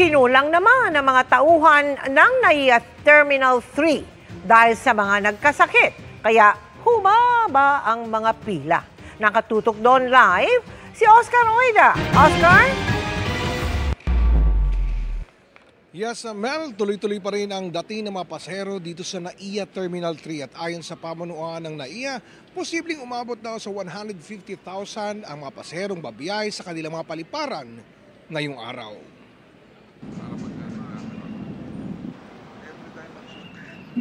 Kinulang naman ang mga tauhan ng NAIA Terminal 3 dahil sa mga nagkasakit. Kaya humaba ang mga pila. Nakatutok doon live si Oscar Oida. Oscar? Yes, Mel, tuloy-tuloy pa rin ang dating ng mga pasahero dito sa NAIA Terminal 3 at ayon sa pamunuan ng NAIA, posibleng umabot daw sa 150,000 ang mga pasaherong babiyay sa kanilang mga paliparan ngayong araw.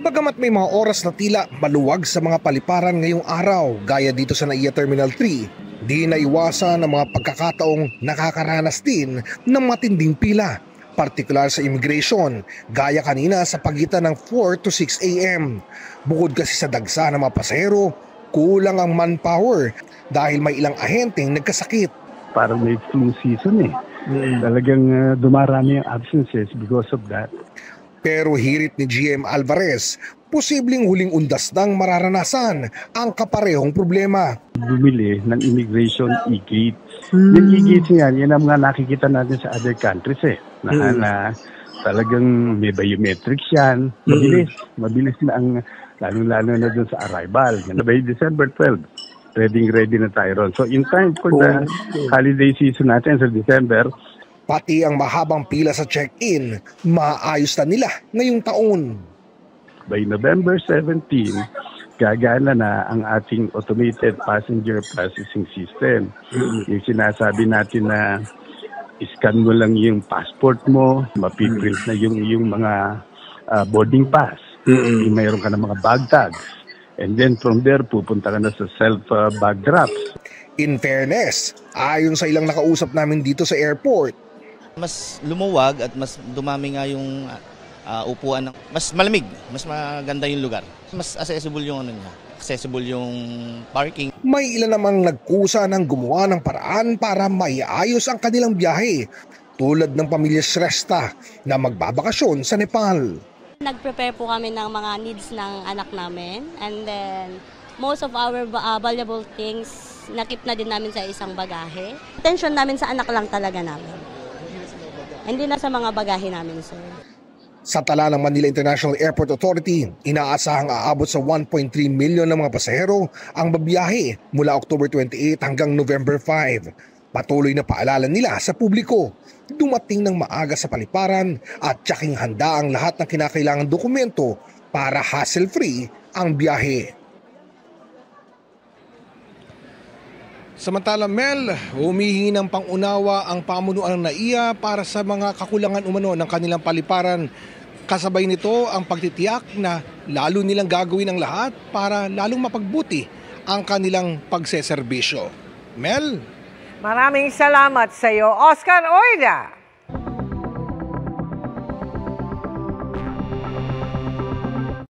Bagamat may mga oras na tila maluwag sa mga paliparan ngayong araw, gaya dito sa NAIA Terminal 3, di naiwasan ang mga pagkakataong nakakaranas din ng matinding pila. Partikular sa immigration, gaya kanina sa pagitan ng 4 to 6 a.m. Bukod kasi sa dagsa ng mga pasahero, kulang ang manpower dahil may ilang ahenteng nagkasakit. Parang may flu season eh. Talagang dumarami ang absences because of that. Pero hirit ni GM Alvarez, posibleng huling undas nang mararanasan ang kaparehong problema. Bumili ng immigration e-gates. Yung e-gates yan ang mga nakikita natin sa other countries eh. Na talagang may biometrics yan. Mabilis na ang lalo-lalo na dun sa arrival. By December 12, ready na tayo ron. So in time for the holiday season natin sa December, pati ang mahabang pila sa check-in, maayos na nila ngayong taon. By November 17, gagana na ang ating automated passenger processing system. Yung sinasabi natin na iscan mo lang yung passport mo, mapiprint na yung mga boarding pass. Mayroon ka ng mga bag tags. And then from there, pupunta ka na sa self-bag drops. In fairness, ayon sa ilang nakausap namin dito sa airport, mas lumuwag at mas dumami nga yung upuan. Mas malamig, mas maganda yung lugar. Mas accessible yung accessible yung parking. May ilan namang nagkusa ng gumawa ng paraan para maiayos ang kanilang biyahe, tulad ng pamilya Shrestha na magbabakasyon sa Nepal. Nag-prepare po kami ng mga needs ng anak namin, and then most of our valuable things nakip na din namin sa isang bagahe. Attention namin sa anak lang talaga namin. Hindi na sa mga bagahe namin, sir. Sa tala ng Manila International Airport Authority, inaasahang aabot sa 1.3 milyon ng mga pasahero ang babiyahe mula October 28 hanggang November 5. Patuloy na paalala nila sa publiko, dumating ng maaga sa paliparan at tsaking handa ang lahat ng kinakailangang dokumento para hassle-free ang biyahe. Samantala, Mel, humihingi ng pangunawa ang pamunuan ng NAIA para sa mga kakulangan umano ng kanilang paliparan. Kasabay nito ang pagtitiyak na lalo nilang gagawin ang lahat para lalong mapagbuti ang kanilang pagseserbisyo. Mel? Maraming salamat sa iyo, Oscar Oida.